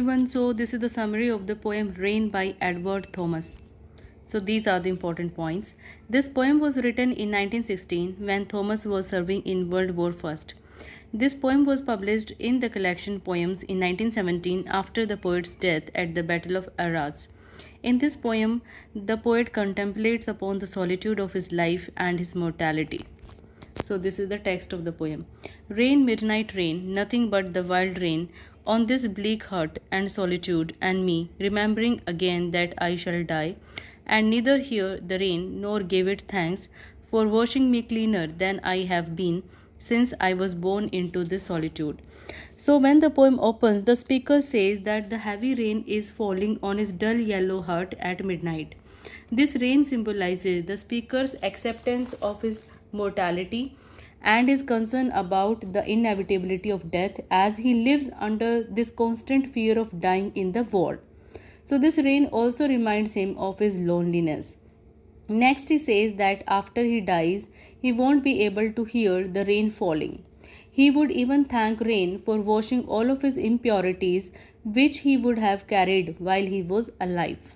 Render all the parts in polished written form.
everyone. So this is the summary of the poem Rain by Edward Thomas. So these are the important points. This poem was written in 1916 when Thomas was serving in World War I. This poem was published in the collection Poems in 1917 after the poet's death at the Battle of Arras. In this poem, the poet contemplates upon the solitude of his life and his mortality. So this is the text of the poem. Rain, midnight rain, nothing but the wild rain, on this bleak hut and solitude and me, remembering again that I shall die, and neither hear the rain nor give it thanks for washing me cleaner than I have been since I was born into this solitude. So when the poem opens, the speaker says that the heavy rain is falling on his dull yellow hut at midnight. This rain symbolizes the speaker's acceptance of his mortality and his concern about the inevitability of death as he lives under this constant fear of dying in the war. So, this rain also reminds him of his loneliness. Next, he says that after he dies, he won't be able to hear the rain falling. He would even thank rain for washing all of his impurities which he would have carried while he was alive.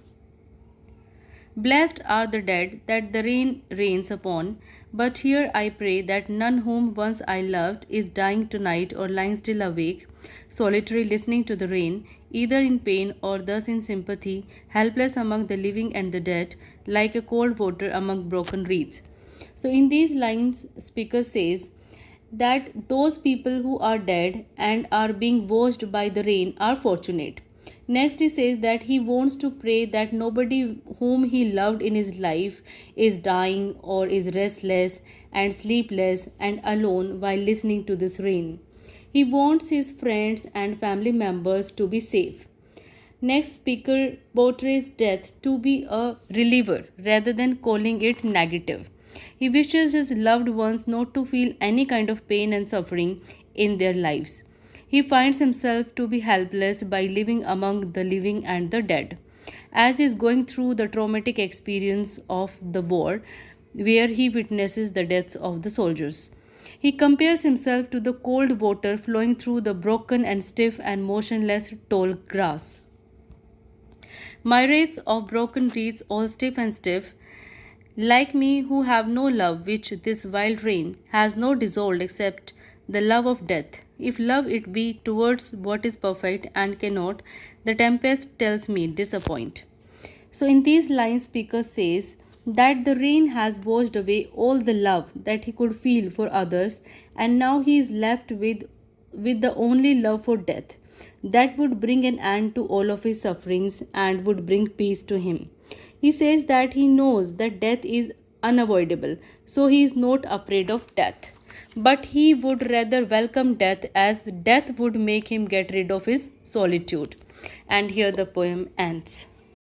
Blessed are the dead that the rain rains upon, but here I pray that none whom once I loved is dying tonight or lying still awake, solitary listening to the rain, either in pain or thus in sympathy, helpless among the living and the dead, like a cold water among broken reeds. So in these lines, speaker says that those people who are dead and are being washed by the rain are fortunate. Next, he says that he wants to pray that nobody whom he loved in his life is dying or is restless and sleepless and alone while listening to this rain. He wants his friends and family members to be safe. Next speaker portrays death to be a reliever rather than calling it negative. He wishes his loved ones not to feel any kind of pain and suffering in their lives. He finds himself to be helpless by living among the living and the dead, as he is going through the traumatic experience of the war, where he witnesses the deaths of the soldiers. He compares himself to the cold water flowing through the broken and stiff and motionless tall grass. Myriads of broken reeds, all stiff, like me who have no love, which this wild rain has no dissolved except the love of death. If love it be towards what is perfect and cannot, the tempest tells me disappoint. So in these lines, speaker says that the rain has washed away all the love that he could feel for others, and now he is left with the only love for death. That would bring an end to all of his sufferings and would bring peace to him. He says that he knows that death is unavoidable, so he is not afraid of death. But he would rather welcome death, as death would make him get rid of his solitude. And here the poem ends.